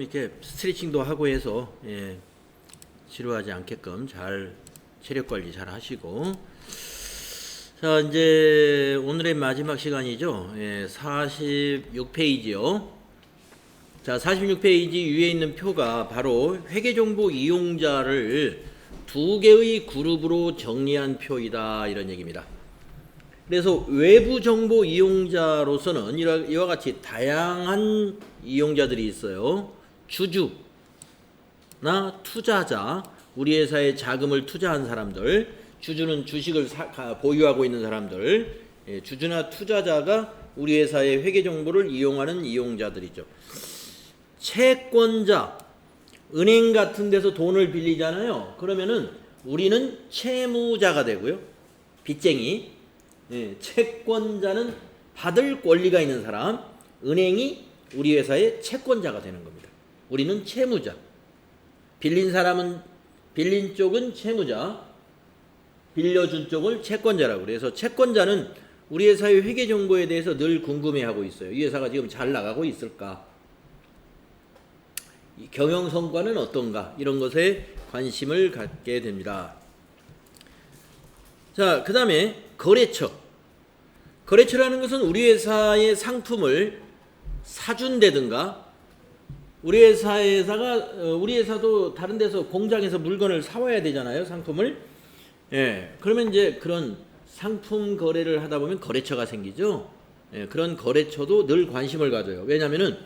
좀 이렇게 스트레칭도 하고 해서 지루하지 않게끔 잘 체력 관리 잘 하시고. 자, 이제 오늘의 마지막 시간이죠. 46페이지요. 자, 46페이지 위에 있는 표가 바로 회계정보 이용자를 두 개의 그룹으로 정리한 표이다, 이런 얘기입니다. 그래서 외부 정보 이용자로서는 이와 같이 다양한 이용자들이 있어요. 주주나 투자자, 우리 회사에 자금을 투자한 사람들, 주주는 주식을 보유하고 있는 사람들, 주주나 투자자가 우리 회사의 회계 정보를 이용하는 이용자들이죠. 채권자, 은행 같은 데서 돈을 빌리잖아요. 그러면은 우리는 채무자가 되고요. 빚쟁이. 채권자는 받을 권리가 있는 사람, 은행이 우리 회사의 채권자가 되는 겁니다. 우리는 채무자. 빌린 쪽은 채무자, 빌려준 쪽을 채권자라고. 그래서 채권자는 우리 회사의 회계 정보에 대해서 늘 궁금해하고 있어요. 이 회사가 지금 잘 나가고 있을까? 경영 성과는 어떤가? 이런 것에 관심을 갖게 됩니다. 자, 그 다음에 거래처. 거래처라는 것은 우리 회사의 상품을 사준다든가, 우리 회사도 다른 데서 공장에서 물건을 사와야 되잖아요, 상품을. 그러면 이제 그런 상품 거래를 하다 보면 거래처가 생기죠. 그런 거래처도 늘 관심을 가져요. 왜냐하면은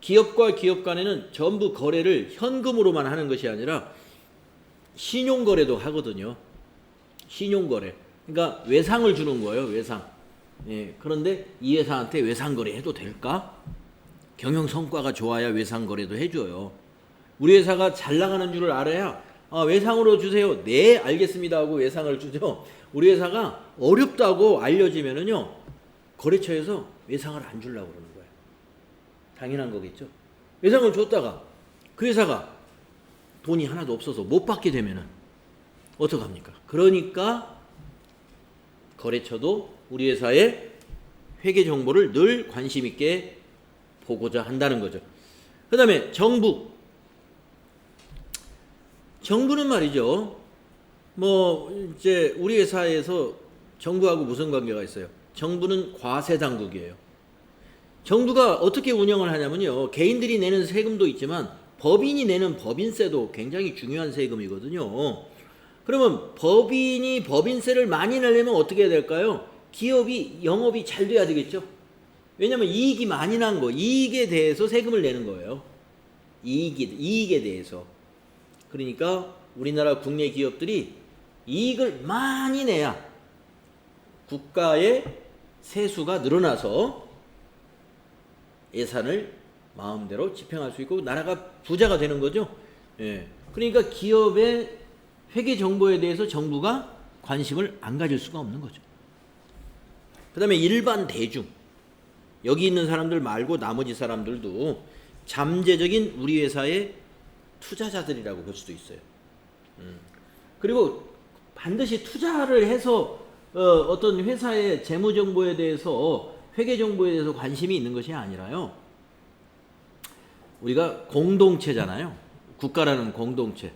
기업과 기업 간에는 전부 거래를 현금으로만 하는 것이 아니라 신용거래도 하거든요. 신용거래. 그러니까 외상을 주는 거예요, 외상. 그런데 이 회사한테 외상거래 해도 될까? 경영 성과가 좋아야 외상거래도 해줘요. 우리 회사가 잘 나가는 줄을 알아야 외상으로 주세요. 네, 알겠습니다 하고 외상을 주죠. 우리 회사가 어렵다고 알려지면은요, 거래처에서 외상을 안 주려고 그러는 거예요. 당연한 거겠죠. 외상을 줬다가 그 회사가 돈이 하나도 없어서 못 받게 되면은 어떡합니까? 그러니까 거래처도 우리 회사의 회계 정보를 늘 관심 있게 보고자 한다는 거죠. 그 다음에 정부는 말이죠. 이제 우리 회사에서 정부하고 무슨 관계가 있어요? 정부는 과세 당국이에요. 정부가 어떻게 운영을 하냐면요, 개인들이 내는 세금도 있지만 법인이 내는 법인세도 굉장히 중요한 세금이거든요. 그러면 법인이 법인세를 많이 내려면 어떻게 해야 될까요? 기업이 영업이 잘 돼야 되겠죠. 왜냐하면 이익이 많이 난 거, 이익에 대해서 세금을 내는 거예요. 이익에 대해서. 그러니까 우리나라 국내 기업들이 이익을 많이 내야 국가의 세수가 늘어나서 예산을 마음대로 집행할 수 있고 나라가 부자가 되는 거죠. 그러니까 기업의 회계 정보에 대해서 정부가 관심을 안 가질 수가 없는 거죠. 그 다음에 일반 대중, 여기 있는 사람들 말고 나머지 사람들도 잠재적인 우리 회사의 투자자들이라고 볼 수도 있어요. 그리고 반드시 투자를 해서 어떤 회사의 재무 정보에 대해서, 회계 정보에 대해서 관심이 있는 것이 아니라요, 우리가 공동체잖아요. 국가라는 공동체.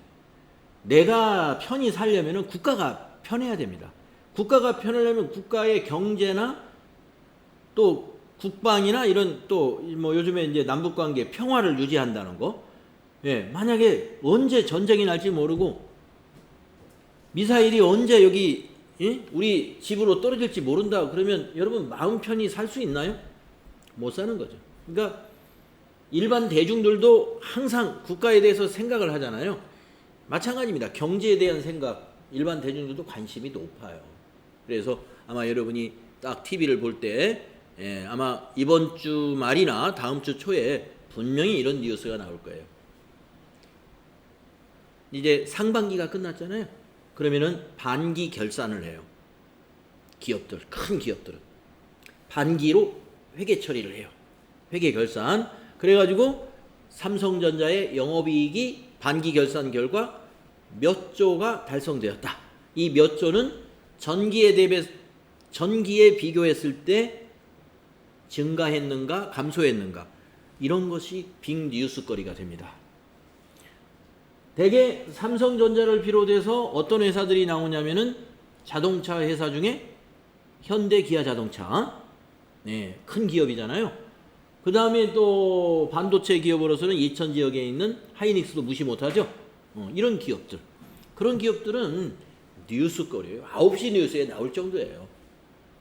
내가 편히 살려면 국가가 편해야 됩니다. 국가가 편하려면 국가의 경제나 또 국방이나 이런 또 요즘에 이제 남북관계 평화를 유지한다는 거. 만약에 언제 전쟁이 날지 모르고 미사일이 언제 여기 우리 집으로 떨어질지 모른다 그러면 여러분 마음 편히 살 수 있나요? 못 사는 거죠. 그러니까 일반 대중들도 항상 국가에 대해서 생각을 하잖아요. 마찬가지입니다. 경제에 대한 생각, 일반 대중들도 관심이 높아요. 그래서 아마 여러분이 딱 TV를 볼 때 아마 이번 주 말이나 다음 주 초에 분명히 이런 뉴스가 나올 거예요. 이제 상반기가 끝났잖아요. 그러면은 반기 결산을 해요. 기업들, 큰 기업들은 반기로 회계 처리를 해요. 회계 결산. 그래가지고 삼성전자의 영업이익이 반기 결산 결과 몇 조가 달성되었다. 이 몇 조는 전기에 비교했을 때 증가했는가 감소했는가, 이런 것이 빅뉴스거리가 됩니다. 대개 삼성전자를 비롯해서 어떤 회사들이 나오냐면은 자동차 회사 중에 현대, 기아 자동차, 네, 큰 기업이잖아요. 그 다음에 또 반도체 기업으로서는 이천 지역에 있는 하이닉스도 무시 못하죠. 이런 기업들, 그런 기업들은 뉴스거리예요. 9시 뉴스에 나올 정도예요.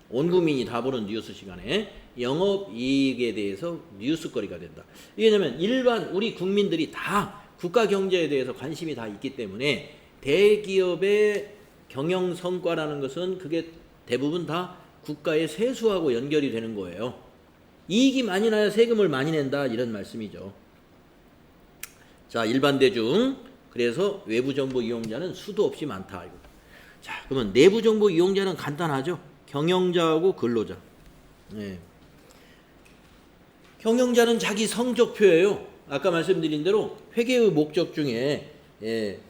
온 국민이 다 보는 뉴스 시간에 영업이익에 대해서 뉴스거리가 된다. 왜냐하면 일반 우리 국민들이 다 국가 경제에 대해서 관심이 다 있기 때문에 대기업의 경영 성과라는 것은 그게 대부분 다 국가의 세수하고 연결이 되는 거예요. 이익이 많이 나야 세금을 많이 낸다, 이런 말씀이죠. 자, 일반 대중, 그래서 외부 정보 이용자는 수도 없이 많다. 자, 그러면 내부 정보 이용자는 간단하죠. 경영자하고 근로자. 네. 경영자는 자기 성적표예요. 아까 말씀드린 대로 회계의 목적 중에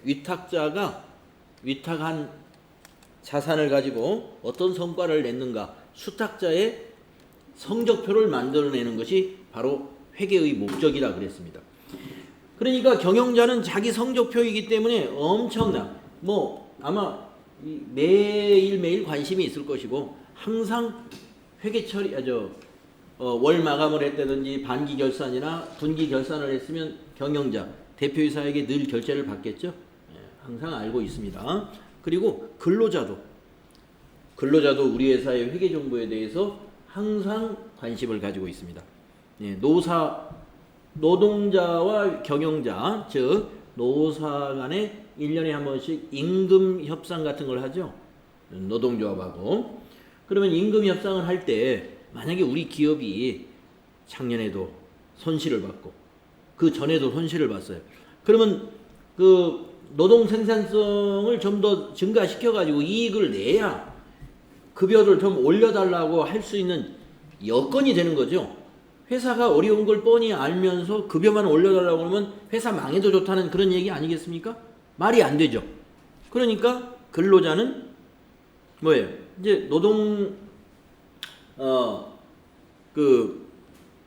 위탁자가 위탁한 자산을 가지고 어떤 성과를 냈는가, 수탁자의 성적표를 만들어내는 것이 바로 회계의 목적이라 그랬습니다. 그러니까 경영자는 자기 성적표이기 때문에 엄청나, 아마 매일매일 관심이 있을 것이고, 항상 회계 처리, 월 마감을 했다든지 반기 결산이나 분기 결산을 했으면 경영자, 대표이사에게 늘 결제를 받겠죠. 항상 알고 있습니다. 그리고 근로자도 우리 회사의 회계 정보에 대해서 항상 관심을 가지고 있습니다. 노동자와 경영자, 즉 노사 간에 1년에 한 번씩 임금 협상 같은 걸 하죠. 노동조합하고. 그러면 임금 협상을 할 때 만약에 우리 기업이 작년에도 손실을 받고 그 전에도 손실을 봤어요. 그러면 그 노동 생산성을 좀 더 증가시켜 가지고 이익을 내야 급여를 좀 올려달라고 할 수 있는 여건이 되는 거죠. 회사가 어려운 걸 뻔히 알면서 급여만 올려달라고 하면 회사 망해도 좋다는 그런 얘기 아니겠습니까? 말이 안 되죠. 그러니까 근로자는 뭐예요? 이제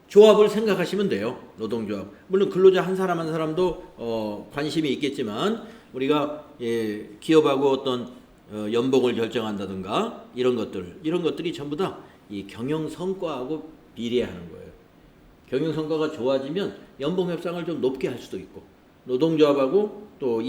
조합을 생각하시면 돼요. 노동조합. 물론 근로자 한 사람 한 사람도 관심이 있겠지만, 우리가 기업하고 어떤 연봉을 결정한다든가 이런 것들이 전부 다 이 경영 성과하고 비례하는 거예요. 경영 성과가 좋아지면 연봉 협상을 좀 높게 할 수도 있고, 노동조합하고 또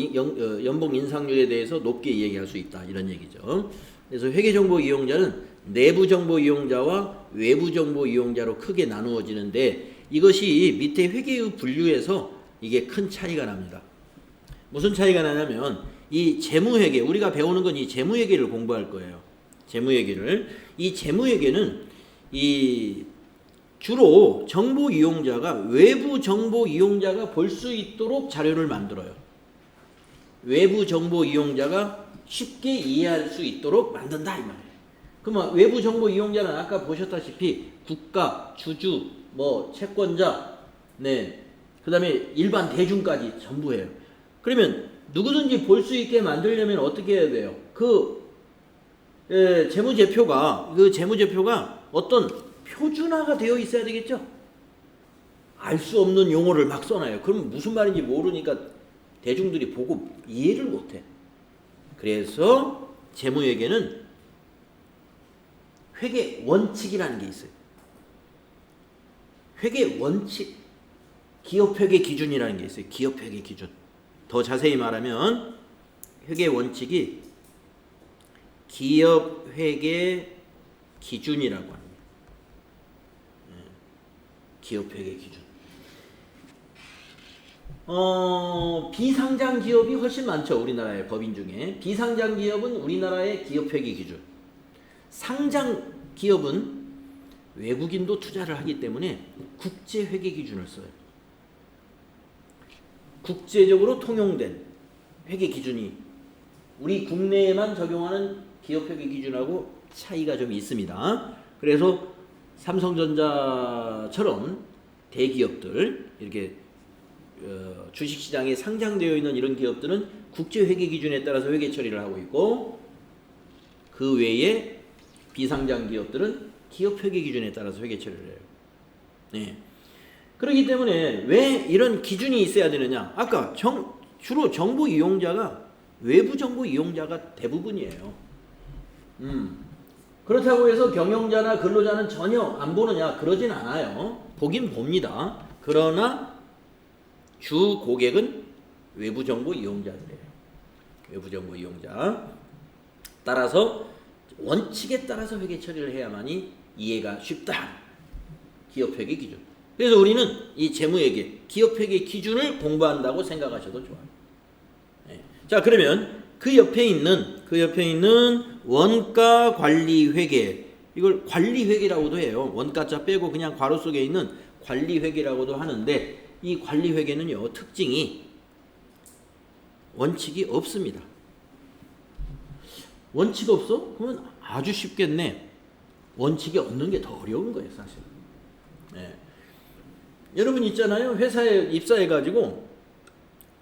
연봉 인상률에 대해서 높게 얘기할 수 있다, 이런 얘기죠. 그래서 회계정보 이용자는 내부 정보 이용자와 외부 정보 이용자로 크게 나누어지는데, 이것이 밑에 회계의 분류에서 이게 큰 차이가 납니다. 무슨 차이가 나냐면, 이 재무회계, 우리가 배우는 건 이 재무회계를 공부할 거예요. 이 재무회계는 주로 정보 이용자가, 외부 정보 이용자가 볼 수 있도록 자료를 만들어요. 외부 정보 이용자가 쉽게 이해할 수 있도록 만든다, 이 말이에요. 그러면 외부 정보 이용자는 아까 보셨다시피 국가, 주주, 채권자, 그 다음에 일반 대중까지 전부 해요. 그러면 누구든지 볼 수 있게 만들려면 어떻게 해야 돼요? 그 재무제표가 어떤 표준화가 되어 있어야 되겠죠? 알 수 없는 용어를 막 써놔요. 그러면 무슨 말인지 모르니까 대중들이 보고 이해를 못해. 그래서 재무회계는 회계 원칙이라는 게 있어요. 회계 원칙, 기업회계 기준이라는 게 있어요. 기업회계 기준. 더 자세히 말하면 회계 원칙이 기업회계 기준이라고 합니다. 기업회계 기준. 비상장 기업이 훨씬 많죠. 우리나라의 법인 중에. 비상장 기업은 우리나라의 기업회계 기준. 상장 기업은 외국인도 투자를 하기 때문에 국제회계 기준을 써요. 국제적으로 통용된 회계 기준이 우리 국내에만 적용하는 기업회계 기준하고 차이가 좀 있습니다. 그래서 삼성전자처럼 대기업들, 이렇게 주식시장에 상장되어 있는 이런 기업들은 국제회계 기준에 따라서 회계 처리를 하고 있고, 그 외에 비상장 기업들은 기업회계 기준에 따라서 회계 처리를 해요. 그렇기 때문에 왜 이런 기준이 있어야 되느냐? 아까 주로 정보 이용자가 외부 정보 이용자가 대부분이에요. 그렇다고 해서 경영자나 근로자는 전혀 안 보느냐? 그러진 않아요. 보긴 봅니다. 그러나 주 고객은 외부 정보 이용자들이에요. 외부 정보 이용자. 따라서 원칙에 따라서 회계 처리를 해야만이 이해가 쉽다. 기업회계 기준. 그래서 우리는 이 재무회계, 기업회계 기준을 공부한다고 생각하셔도 좋아요. 네. 자, 그러면 그 옆에 있는 원가 관리 회계, 이걸 관리 회계라고도 해요. 원가자 빼고 그냥 괄호 속에 있는 관리 회계라고도 하는데, 이 관리 회계는요, 특징이 원칙이 없습니다. 원칙 없어? 그러면 아주 쉽겠네. 원칙이 없는 게 더 어려운 거예요, 사실. 네. 여러분 있잖아요. 회사에 입사해가지고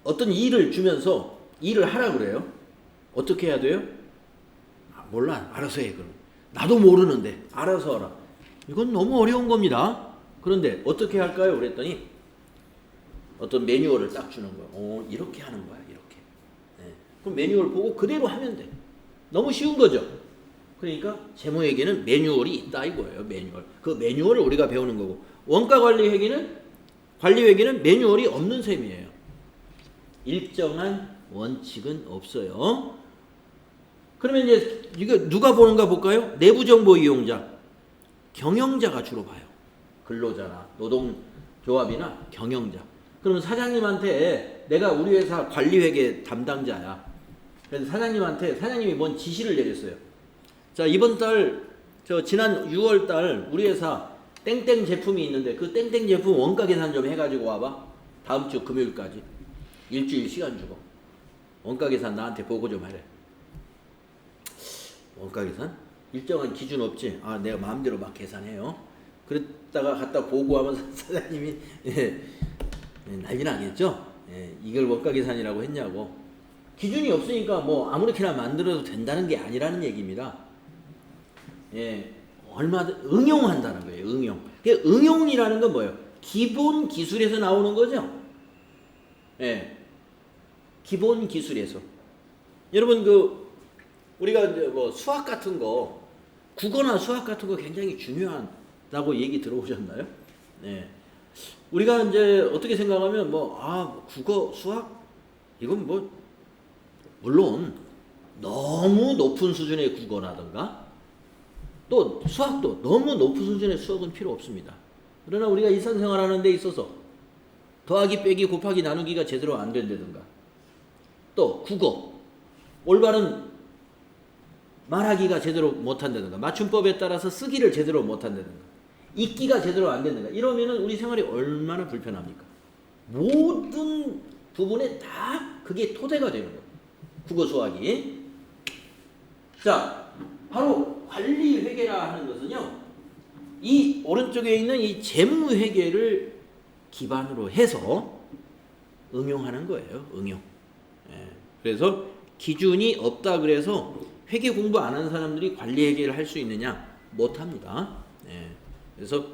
어떤 일을 주면서 일을 하라 그래요. 어떻게 해야 돼요? 몰라. 알아서 해. 그럼. 나도 모르는데 알아서 하라. 이건 너무 어려운 겁니다. 그런데 어떻게 할까요? 그랬더니 어떤 매뉴얼을 딱 주는 거예요. 이렇게 하는 거야. 이렇게. 네. 그럼 매뉴얼 보고 그대로 하면 돼. 너무 쉬운 거죠. 그러니까 재무회계는 매뉴얼이 있다 이거예요. 매뉴얼. 그 매뉴얼을 우리가 배우는 거고, 원가관리회계는 매뉴얼이 없는 셈이에요. 일정한 원칙은 없어요. 그러면 이제 이거 누가 보는가 볼까요? 내부 정보 이용자, 경영자가 주로 봐요. 근로자나 노동조합이나 경영자. 그러면 사장님한테 내가 우리 회사 관리회계 담당자야. 그래서 사장님이 뭔 지시를 내렸어요. 자, 이번 달, 지난 6월 달 우리 회사 땡땡 제품이 있는데 그 땡땡 제품 원가 계산 좀 해가지고 와봐. 다음 주 금요일까지. 일주일 시간 주고. 원가 계산 나한테 보고 좀 하래. 원가 계산? 일정한 기준 없지? 내가 마음대로 막 계산해요. 그랬다가 갖다 보고하면 사장님이 난리 나겠죠? 이걸 원가 계산이라고 했냐고. 기준이 없으니까 뭐 아무렇게나 만들어도 된다는 게 아니라는 얘기입니다. 얼마든 응용한다는 거예요. 응용이라는 건 뭐예요? 기본 기술에서 나오는 거죠. 기본 기술에서. 여러분 우리가 뭐 수학 같은 거, 국어나 수학 같은 거 굉장히 중요하다고 얘기 들어보셨나요? 우리가 이제 어떻게 생각하면 국어, 수학 이건 물론 너무 높은 수준의 국어라든가 또 수학도 너무 높은 수준의 수학은 필요 없습니다. 그러나 우리가 일상생활하는 데 있어서 더하기 빼기 곱하기 나누기가 제대로 안 된다든가, 또 국어 올바른 말하기가 제대로 못한다든가, 맞춤법에 따라서 쓰기를 제대로 못한다든가, 읽기가 제대로 안 된다든가, 이러면은 우리 생활이 얼마나 불편합니까? 모든 부분에 다 그게 토대가 되는 거예요. 국어 수학이. 자, 바로 관리회계라 하는 것은요, 이 오른쪽에 있는 이 재무회계를 기반으로 해서 응용하는 거예요. 응용. 그래서 기준이 없다 그래서 회계 공부 안 하는 사람들이 관리회계를 할 수 있느냐? 못합니다. 그래서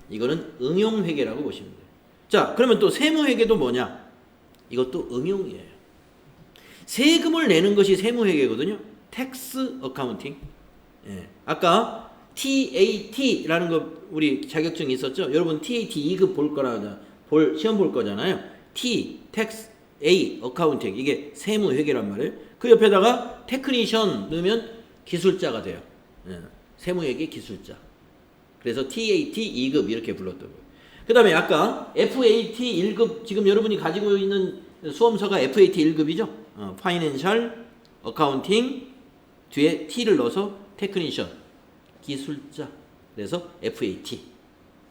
이거는 응용회계라고 보시면 돼요. 자, 그러면 또 세무회계도 뭐냐? 이것도 응용이에요. 세금을 내는 것이 세무회계거든요. 텍스 어카운팅. 아까 TAT라는 거 우리 자격증이 있었죠. 여러분 TAT 2급 시험 볼 거잖아요. T, 텍스, A, 어카운팅. 이게 세무회계란 말이에요. 그 옆에다가 테크니션 넣으면 기술자가 돼요. 세무회계 기술자. 그래서 TAT 2급 이렇게 불렀던 거예요. 그 다음에 아까 FAT 1급, 지금 여러분이 가지고 있는 수험서가 FAT 1급이죠. 파이낸셜, 어카운팅, 뒤에 T를 넣어서 테크니션, 기술자. 그래서 FAT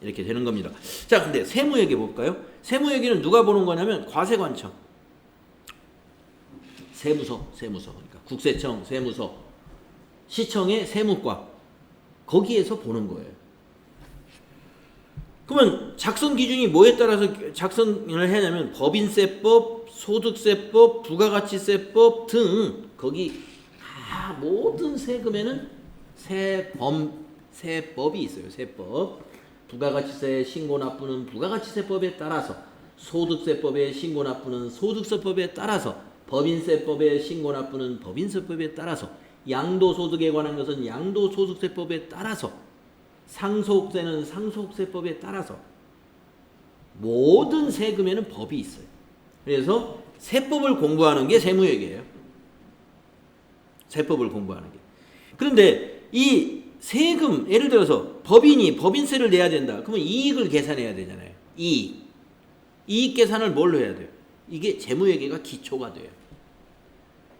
이렇게 되는 겁니다. 자, 근데 세무회계 볼까요? 세무회계는 누가 보는 거냐면 과세관청, 세무서, 그러니까 국세청, 세무서, 시청의 세무과, 거기에서 보는 거예요. 그러면 작성 기준이 뭐에 따라서 작성을 하냐면 법인세법, 소득세법, 부가가치세법 등 거기 다 모든 세금에는 세법이 있어요. 세법. 부가가치세 신고 납부는 부가가치세법에 따라서, 소득세법에 신고 납부는 소득세법에 따라서, 법인세법에 신고 납부는 법인세법에 따라서, 양도소득에 관한 것은 양도소득세법에 따라서, 상속세는 상속세법에 따라서, 모든 세금에는 법이 있어요. 그래서 세법을 공부하는 게 세무회계예요. 세법을 공부하는 게. 그런데 이 세금, 예를 들어서 법인이 법인세를 내야 된다. 그러면 이익을 계산해야 되잖아요. 이익 계산을 뭘로 해야 돼요? 이게 재무회계가 기초가 돼요.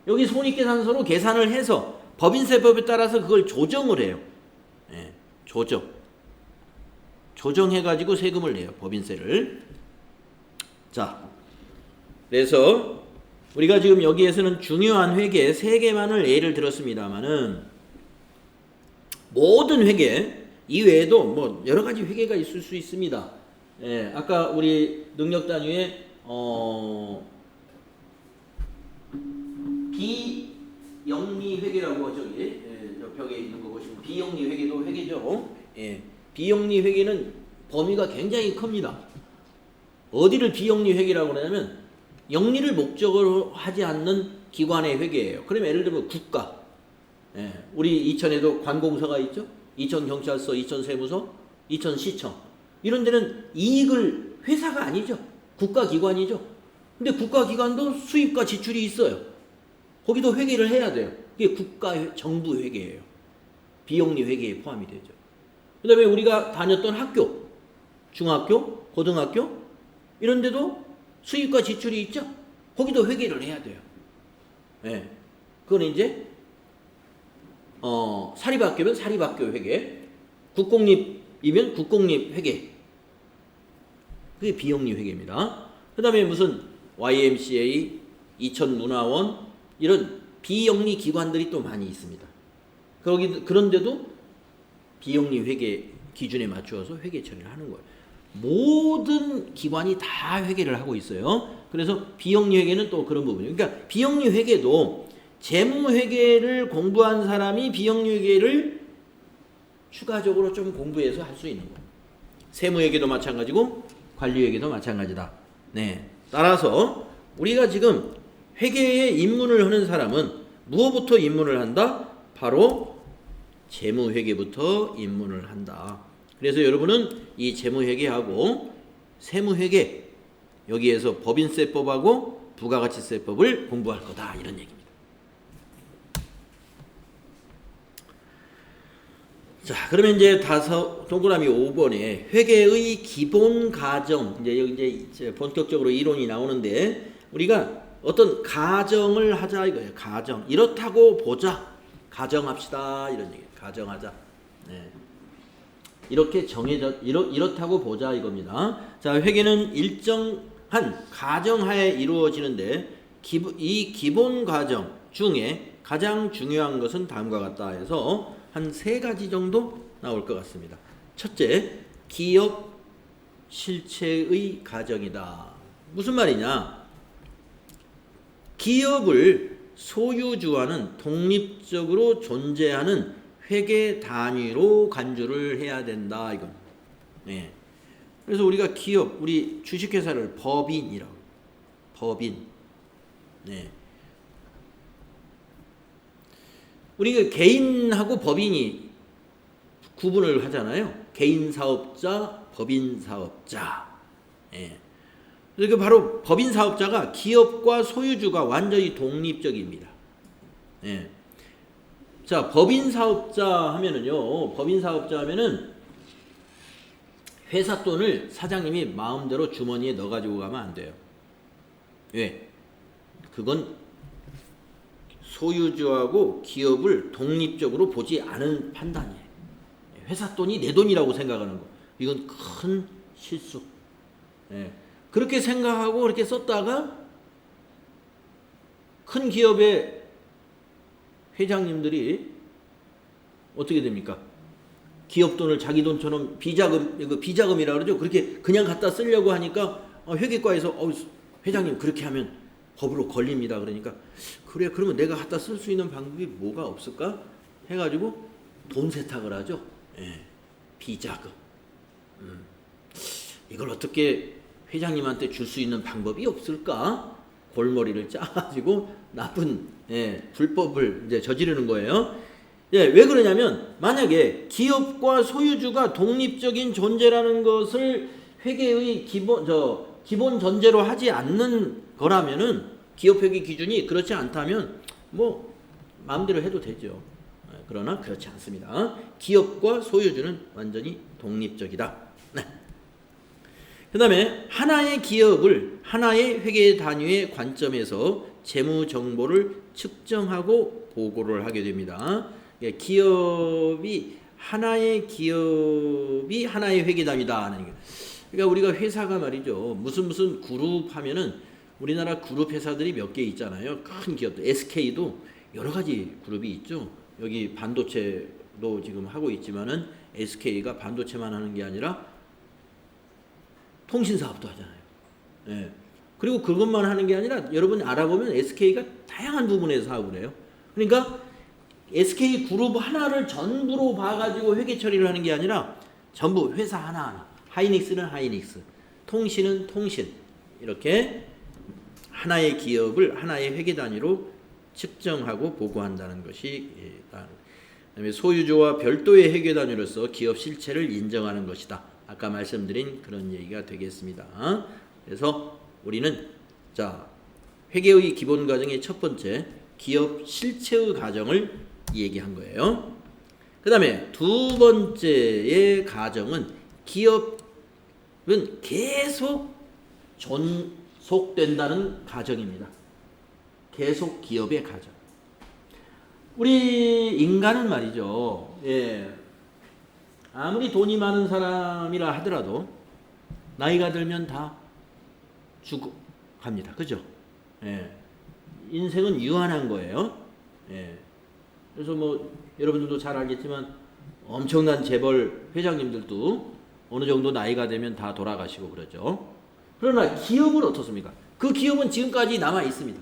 여기 손익계산서로 계산을 해서 법인세법에 따라서 그걸 조정을 해요. 예, 조정해가지고 세금을 내요. 법인세를. 자, 그래서 우리가 지금 여기에서는 중요한 회계 3개만을 예를 들었습니다만은 모든 회계 이외에도 뭐 여러 가지 회계가 있을 수 있습니다. 예, 아까 우리 능력 단위에 비영리 회계라고 저기 저 벽에 있는 거 보시면 비영리 회계도 회계죠. 예, 비영리 회계는 범위가 굉장히 큽니다. 어디를 비영리 회계라고 하냐면 영리를 목적으로 하지 않는 기관의 회계예요. 그러면 예를 들면 국가, 예, 우리 이천에도 관공서가 있죠. 이천경찰서, 이천세무서, 이천시청 이런 데는 이익을 회사가 아니죠. 국가기관이죠. 근데 국가기관도 수입과 지출이 있어요. 거기도 회계를 해야 돼요. 그게 정부 회계예요. 비영리 회계에 포함이 되죠. 그 다음에 우리가 다녔던 학교, 중학교, 고등학교 이런 데도 수입과 지출이 있죠. 거기도 회계를 해야 돼요. 예, 그건 이제 사립학교면 사립학교 회계, 국공립이면 국공립 회계. 그게 비영리 회계입니다. 그 다음에 무슨 YMCA, 이천문화원 이런 비영리 기관들이 또 많이 있습니다. 그런데도 비영리 회계 기준에 맞추어서 회계 처리를 하는 거예요. 모든 기관이 다 회계를 하고 있어요. 그래서 비영리 회계는 또 그런 부분이에요. 그러니까 비영리 회계도 재무회계를 공부한 사람이 비영리회계를 추가적으로 좀 공부해서 할 수 있는 거예요. 세무회계도 마찬가지고 관리회계도 마찬가지다. 네. 따라서 우리가 지금 회계에 입문을 하는 사람은 무엇부터 입문을 한다? 바로 재무회계부터 입문을 한다. 그래서 여러분은 이 재무회계하고 세무회계 여기에서 법인세법하고 부가가치세법을 공부할 거다. 이런 얘기입니다. 자, 그러면 이제 동그라미 5번에 회계의 기본 가정, 이제 여기 이제 본격적으로 이론이 나오는데 우리가 어떤 가정을 하자 이거예요. 가정. 이렇다고 보자. 가정합시다. 이런 얘기예요. 가정하자. 네. 이렇게 이렇다고 보자 이겁니다. 자, 회계는 일정한 가정하에 이루어지는데 이 기본 가정 중에 가장 중요한 것은 다음과 같다 해서 한 3가지 정도 나올 것 같습니다. 첫째, 기업 실체의 가정이다. 무슨 말이냐? 기업을 소유주와는 독립적으로 존재하는 회계 단위로 간주를 해야 된다. 이건. 네. 그래서 우리가 기업, 우리 주식회사를 법인이라고. 법인. 네. 우리가 개인하고 법인이 구분을 하잖아요. 개인 사업자, 법인 사업자. 예. 그러니까 바로 법인 사업자가 기업과 소유주가 완전히 독립적입니다. 예. 자, 법인 사업자 하면은요. 법인 사업자 하면은 회사 돈을 사장님이 마음대로 주머니에 넣어 가지고 가면 안 돼요. 왜? 그건 소유주하고 기업을 독립적으로 보지 않은 판단이에요. 회사 돈이 내 돈이라고 생각하는 거. 이건 큰 실수. 예. 그렇게 생각하고 그렇게 썼다가 큰 기업의 회장님들이 어떻게 됩니까? 기업 돈을 자기 돈처럼 비자금이라고 그러죠. 그렇게 그냥 갖다 쓰려고 하니까 회계과에서 회장님 그렇게 하면 법으로 걸립니다. 그러니까 그래 그러면 내가 갖다 쓸 수 있는 방법이 뭐가 없을까? 해가지고 돈 세탁을 하죠. 예, 비자금. 이걸 어떻게 회장님한테 줄 수 있는 방법이 없을까? 골머리를 짜가지고 나쁜 불법을 이제 저지르는 거예요. 왜 그러냐면 만약에 기업과 소유주가 독립적인 존재라는 것을 회계의 기본 전제로 하지 않는 거라면은 기업회계 기준이 그렇지 않다면 뭐 마음대로 해도 되죠. 그러나 그렇지 않습니다. 기업과 소유주는 완전히 독립적이다. 네. 그 다음에 하나의 기업을 하나의 회계 단위의 관점에서 재무 정보를 측정하고 보고를 하게 됩니다. 하나의 기업이 하나의 회계 단위다 하는 게. 그러니까 우리가 회사가 말이죠. 무슨 그룹 하면은 우리나라 그룹 회사들이 몇 개 있잖아요. 큰 기업들. SK도 여러 가지 그룹이 있죠. 여기 반도체도 지금 하고 있지만은 SK가 반도체만 하는 게 아니라 통신 사업도 하잖아요. 예. 그리고 그것만 하는 게 아니라 여러분 알아보면 SK가 다양한 부분에서 사업을 해요. 그러니까 SK 그룹 하나를 전부로 봐가지고 회계 처리를 하는 게 아니라 전부 회사 하나하나. 하이닉스는 하이닉스, 통신은 통신. 이렇게 하나의 기업을 하나의 회계 단위로 측정하고 보고한다는 것이 그다음에 소유주와 별도의 회계 단위로서 기업 실체를 인정하는 것이다. 아까 말씀드린 그런 얘기가 되겠습니다. 그래서 우리는 회계의 기본 과정의 첫 번째 기업 실체의 과정을 얘기한 거예요. 그 다음에 두 번째의 과정은 기업은 계속 존속된다는 과정입니다. 계속 기업의 과정. 우리 인간은 말이죠. 아무리 돈이 많은 사람이라 하더라도 나이가 들면 다 죽어갑니다. 그죠? 인생은 유한한 거예요. 그래서 뭐 여러분들도 잘 알겠지만 엄청난 재벌 회장님들도 어느 정도 나이가 되면 다 돌아가시고 그러죠. 그러나 기업은 어떻습니까? 그 기업은 지금까지 남아 있습니다.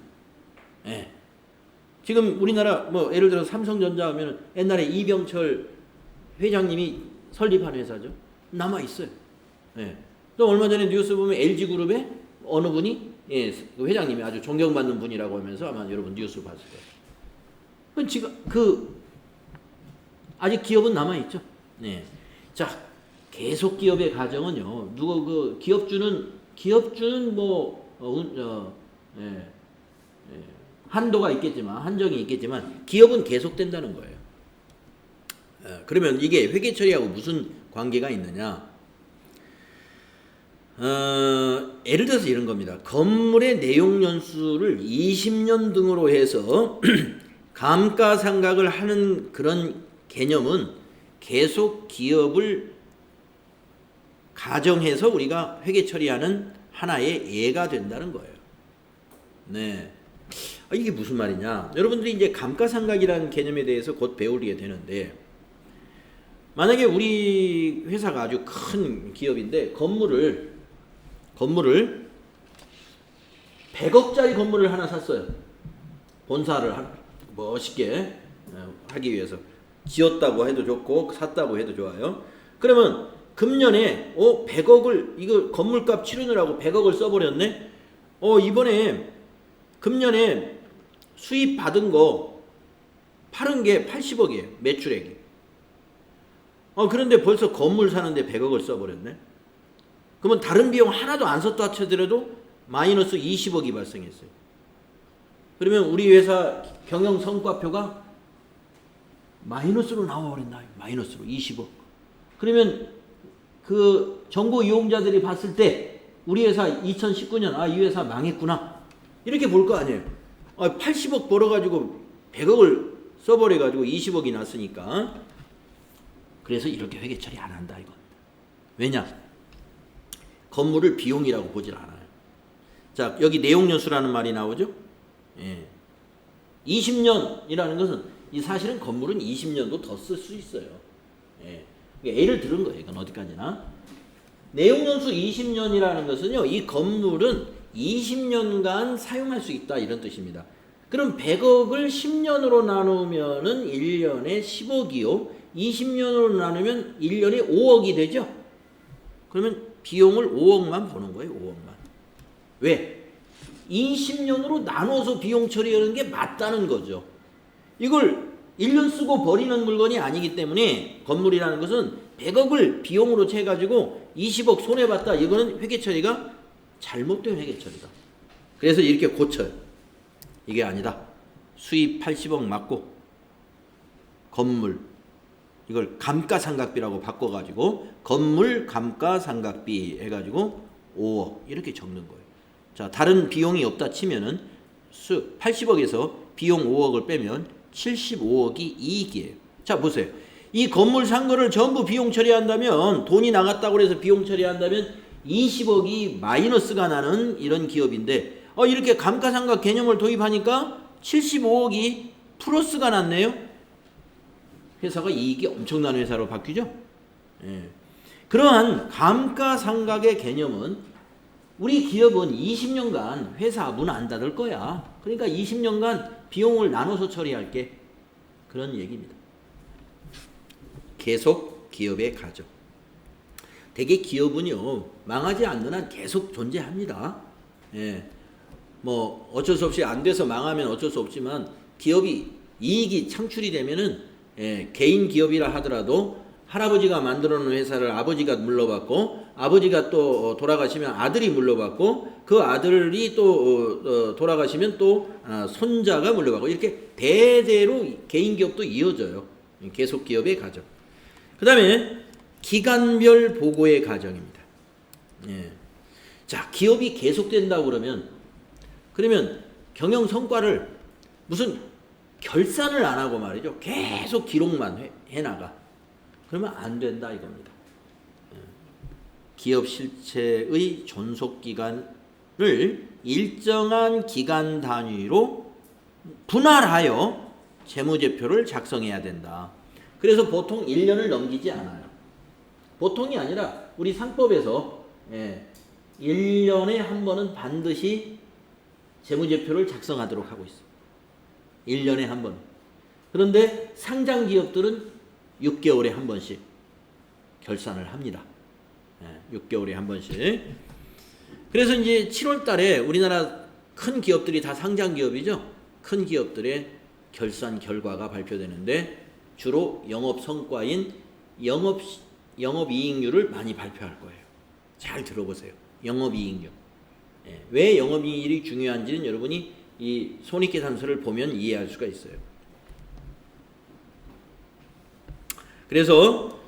지금 우리나라 뭐 예를 들어 삼성전자 하면 옛날에 이병철 회장님이 설립한 회사죠. 남아 있어요. 또 얼마 전에 뉴스 보면 LG그룹에 어느 분이 그 회장님이 아주 존경받는 분이라고 하면서 아마 여러분 뉴스 봤을 거예요. 지금 아직 기업은 남아 있죠. 자, 계속 기업의 가정은요. 기업주는 뭐 한도가 있겠지만 한정이 있겠지만 기업은 계속된다는 거예요. 그러면 이게 회계 처리하고 무슨 관계가 있느냐? 예를 들어서 이런 겁니다. 건물의 내용 연수를 20년 등으로 해서 감가상각을 하는 그런 개념은 계속 기업을 가정해서 우리가 회계 처리하는 하나의 예가 된다는 거예요. 이게 무슨 말이냐? 여러분들이 이제 감가상각이라는 개념에 대해서 곧 배우게 되는데, 만약에 우리 회사가 아주 큰 기업인데 건물을 100억짜리 건물을 하나 샀어요. 본사를 멋있게 하기 위해서 지었다고 해도 좋고 샀다고 해도 좋아요. 그러면 금년에 100억을 이거 건물값 치르느라고 100억을 써버렸네. 이번에 금년에 수입 받은 거 파는 게 80억이에요. 매출액이. 그런데 벌써 건물 사는데 100억을 써버렸네. 그러면 다른 비용 하나도 안 썼다 쳐더라도 마이너스 20억이 발생했어요. 그러면 우리 회사 경영 성과표가 마이너스로 나와버렸나? 마이너스로 20억. 그러면 그 정보 이용자들이 봤을 때 우리 회사 2019년 이 회사 망했구나 이렇게 볼 거 아니에요. 80억 벌어가지고 100억을 써버려가지고 20억이 났으니까. 그래서 이렇게 회계 처리 안 한다 이건. 왜냐? 건물을 비용이라고 보질 않아요. 자, 여기 내용연수라는 말이 나오죠. 20년이라는 것은 사실은 건물은 20년도 더 쓸 수 있어요. 예를 들은 거예요. 이건 어디까지나. 내용연수 20년이라는 것은요, 이 건물은 20년간 사용할 수 있다 이런 뜻입니다. 그럼 100억을 10년으로 나누면은 1년에 10억이요. 20년으로 나누면 1년에 5억이 되죠. 그러면 비용을 5억만 버는 거예요. 5억만. 왜? 20년으로 나눠서 비용 처리하는 게 맞다는 거죠. 이걸 1년 쓰고 버리는 물건이 아니기 때문에 건물이라는 것은 100억을 비용으로 채가지고 20억 손해봤다. 이거는 회계 처리가 잘못된 회계 처리다. 그래서 이렇게 고쳐요. 이게 아니다. 수입 80억 맞고 건물 이걸 감가상각비라고 바꿔가지고 건물 감가상각비 해가지고 5억 이렇게 적는 거예요. 자, 다른 비용이 없다 치면은 80억에서 비용 5억을 빼면 75억이 이익이에요. 자, 보세요. 이 건물 산 거를 전부 비용 처리한다면 돈이 나갔다고 해서 비용 처리한다면 20억이 마이너스가 나는 이런 기업인데 이렇게 감가상각 개념을 도입하니까 75억이 플러스가 났네요. 회사가 이익이 엄청난 회사로 바뀌죠. 예. 그러한 감가상각의 개념은 우리 기업은 20년간 회사 문 안 닫을 거야. 그러니까 20년간 비용을 나눠서 처리할게. 그런 얘기입니다. 계속 기업의 가정. 대개 기업은요, 망하지 않는 한 계속 존재합니다. 예. 뭐 어쩔 수 없이 안 돼서 망하면 어쩔 수 없지만 기업이 이익이 창출이 되면은 개인 기업이라 하더라도 할아버지가 만들어 놓은 회사를 아버지가 물러받고 아버지가 또 돌아가시면 아들이 물러받고 그 아들이 또 돌아가시면 또 손자가 물러받고 이렇게 대대로 개인 기업도 이어져요. 계속 기업의 가정. 그 다음에 기간별 보고의 가정입니다. 예. 자, 기업이 계속된다고 그러면 경영 성과를 무슨 결산을 안 하고 말이죠. 계속 기록만 해나가. 그러면 안 된다 이겁니다. 기업 실체의 존속기간을 일정한 기간 단위로 분할하여 재무제표를 작성해야 된다. 그래서 보통 1년을 넘기지 않아요. 보통이 아니라 우리 상법에서 1년에 한 번은 반드시 재무제표를 작성하도록 하고 있습니다. 1년에 한 번. 그런데 상장 기업들은 6개월에 한 번씩 결산을 합니다. 6개월에 한 번씩. 그래서 이제 7월 달에 우리나라 큰 기업들이 다 상장 기업이죠. 큰 기업들의 결산 결과가 발표되는데 주로 영업 성과인 영업이익률을 많이 발표할 거예요. 잘 들어보세요. 영업이익률. 왜 영업이익률이 중요한지는 여러분이 이 손익계산서를 보면 이해할 수가 있어요. 그래서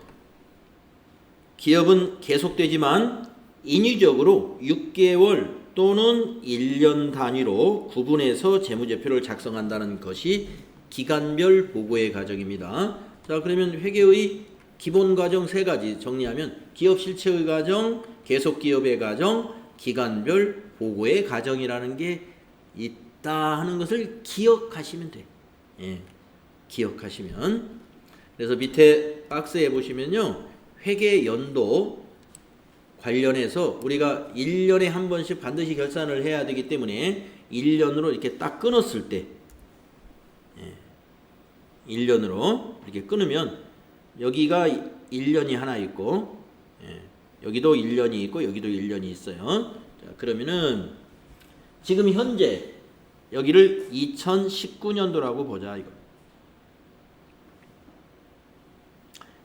기업은 계속되지만 인위적으로 6개월 또는 1년 단위로 구분해서 재무제표를 작성한다는 것이 기간별 보고의 과정입니다. 자, 그러면 회계의 기본 과정 3가지 정리하면 기업 실체의 과정, 계속 기업의 과정, 기간별 보고의 과정이라는 게 있다 하는 것을 기억하시면 돼. 예, 기억하시면. 그래서 밑에 박스에 보시면요. 회계 연도 관련해서 우리가 1년에 한 번씩 반드시 결산을 해야 되기 때문에 1년으로 이렇게 딱 끊었을 때 1년으로 이렇게 끊으면 여기가 1년이 하나 있고 여기도 1년이 있고 여기도 1년이 있어요. 자, 그러면은 지금 현재 여기를 2019년도라고 보자 이거.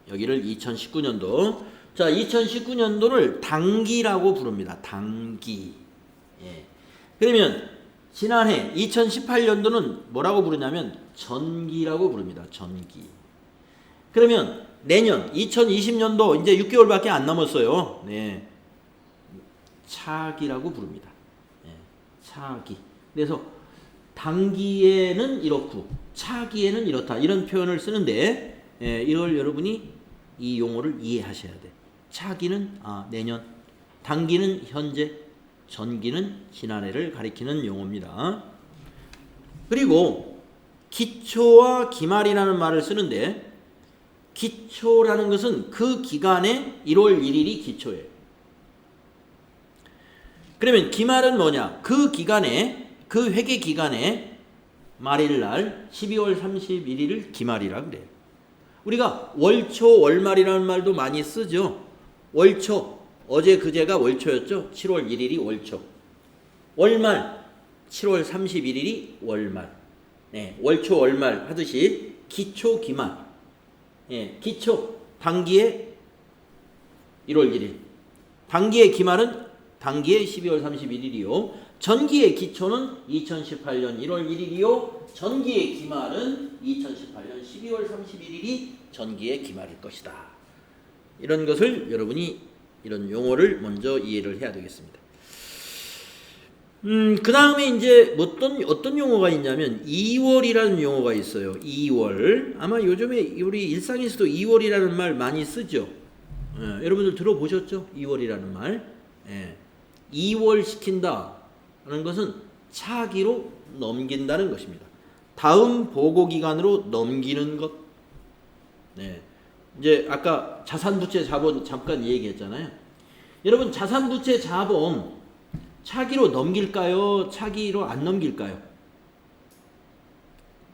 여기를 2019년도. 자, 2019년도를 당기라고 부릅니다. 당기. 예. 그러면 지난해 2018년도는 뭐라고 부르냐면 전기라고 부릅니다. 전기. 그러면 내년 2020년도 이제 6개월밖에 안 남았어요. 네. 차기라고 부릅니다. 예. 차기. 그래서 당기에는 이렇고 차기에는 이렇다. 이런 표현을 쓰는데 이걸 여러분이 이 용어를 이해하셔야 돼. 차기는 내년, 당기는 현재, 전기는 지난해를 가리키는 용어입니다. 그리고 기초와 기말이라는 말을 쓰는데 기초라는 것은 그 기간에 1월 1일이 기초예요. 그러면 기말은 뭐냐? 그 기간에, 그 회계 기간에 말일날 12월 31일을 기말이라 그래요. 우리가 월초, 월말이라는 말도 많이 쓰죠. 월초, 어제 그제가 월초였죠. 7월 1일이 월초. 월말 7월 31일이 월말. 네, 월초 월말 하듯이 기초 기말. 예, 기초 단기의 1월 1일. 단기의 기말은 단기의 12월 31일이요. 전기의 기초는 2018년 1월 1일이요. 전기의 기말은 2018년 12월 31일이 전기의 기말일 것이다. 이런 것을 여러분이 이런 용어를 먼저 이해를 해야 되겠습니다. 그 다음에 이제 어떤 용어가 있냐면 2월이라는 용어가 있어요. 2월. 아마 요즘에 우리 일상에서도 2월이라는 말 많이 쓰죠. 예, 여러분들 들어보셨죠? 2월이라는 말. 예, 2월 시킨다 하는 것은 차기로 넘긴다는 것입니다. 다음 보고기간으로 넘기는 것. 네. 이제 아까 자산부채 자본 잠깐 얘기했잖아요. 여러분 자산부채 자본 차기로 넘길까요? 차기로 안 넘길까요?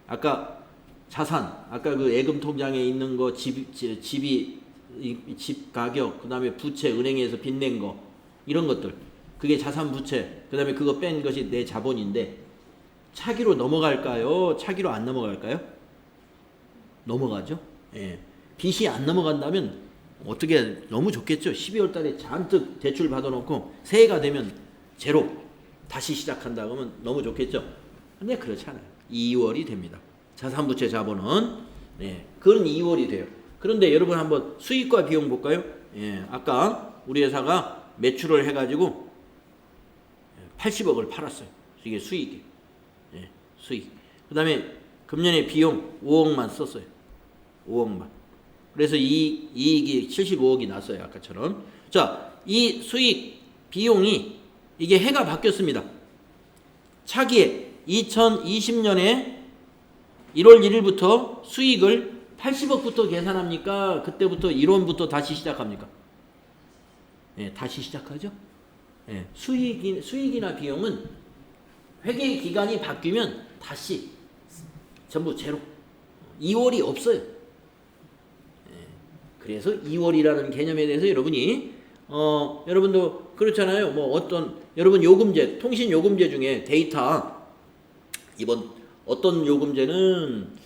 아까 자산, 아까 그 예금 통장에 있는 거 집 가격, 그 다음에 부채, 은행에서 빚낸 거 이런 것들, 그게 자산 부채, 그 다음에 그거 뺀 것이 내 자본인데 차기로 넘어갈까요? 차기로 안 넘어갈까요? 넘어가죠. 예. 빚이 안 넘어간다면 어떻게 너무 좋겠죠. 12월 달에 잔뜩 대출 받아놓고 새해가 되면 제로 다시 시작한다 그러면 너무 좋겠죠. 근데 그렇지 않아요. 2월이 됩니다. 자산부채 자본은 그건 2월이 돼요. 그런데 여러분 한번 수익과 비용 볼까요? 예, 아까 우리 회사가 매출을 해가지고 80억을 팔았어요. 이게 수익이. 예, 수익. 그 다음에 금년에 비용 5억만 썼어요. 5억만. 그래서 이익이 75억이 났어요. 아까처럼. 자, 이 수익 비용이 이게 해가 바뀌었습니다. 차기에 2020년에 1월 1일부터 수익을 80억부터 계산합니까? 그때부터 1원부터 다시 시작합니까? 예, 다시 시작하죠. 예, 수익이나 비용은 회계 기간이 바뀌면 다시 전부 제로. 2월이 없어요. 예, 그래서 2월이라는 개념에 대해서 여러분이 여러분도 그렇잖아요. 뭐 여러분 요금제, 통신 요금제 중에 데이터 이번 어떤 요금제는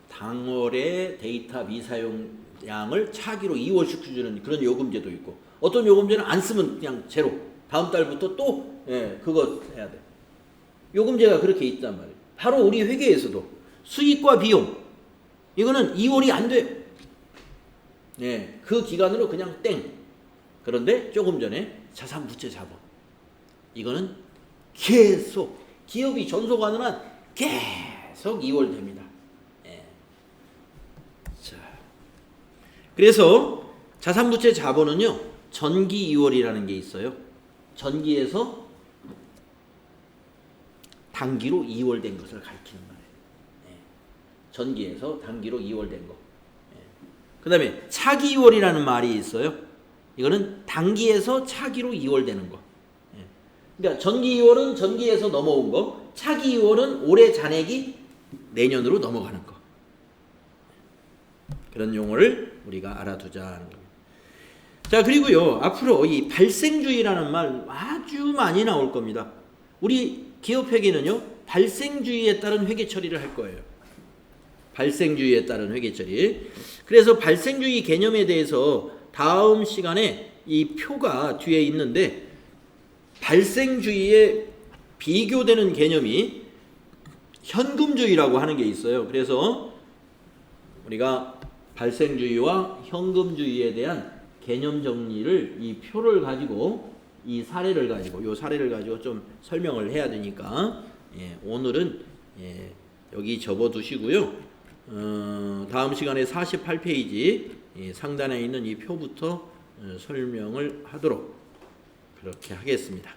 당월의 데이터 미사용량을 차기로 2월씩 주는 그런 요금제도 있고, 어떤 요금제는 안 쓰면 그냥 제로. 다음 달부터 또 그거 해야 돼. 요금제가 그렇게 있단 말이에요. 바로 우리 회계에서도 수익과 비용 이거는 2월이 안 돼요. 네, 그 기간으로 그냥 땡. 그런데 조금 전에 자산부채 자본 이거는 계속 기업이 전속하는 한 계속 2월 됩니다. 예. 자, 그래서 자산부채 자본은요 전기 2월이라는 게 있어요. 전기에서 단기로 2월 된 것을 가리키는 말이에요. 예. 전기에서 단기로 2월 된 거. 예. 그 다음에 차기 2월이라는 말이 있어요. 이거는 단기에서 차기로 2월 되는 거. 예. 그러니까 전기 2월은 전기에서 넘어온 거, 차기 2월은 올해 잔액이 내년으로 넘어가는 거. 그런 용어를 우리가 알아두자는 겁니다. 자, 그리고요 앞으로 이 발생주의라는 말 아주 많이 나올 겁니다. 우리 기업 회계는요 발생주의에 따른 회계 처리를 할 거예요. 발생주의에 따른 회계 처리. 그래서 발생주의 개념에 대해서 다음 시간에 이 표가 뒤에 있는데, 발생주의에 비교되는 개념이 현금주의라고 하는 게 있어요. 그래서 우리가 발생주의와 현금주의에 대한 개념 정리를 이 표를 가지고 이 사례를 가지고 좀 설명을 해야 되니까 오늘은 여기 접어두시고요. 다음 시간에 48페이지 상단에 있는 이 표부터 설명을 하도록 그렇게 하겠습니다.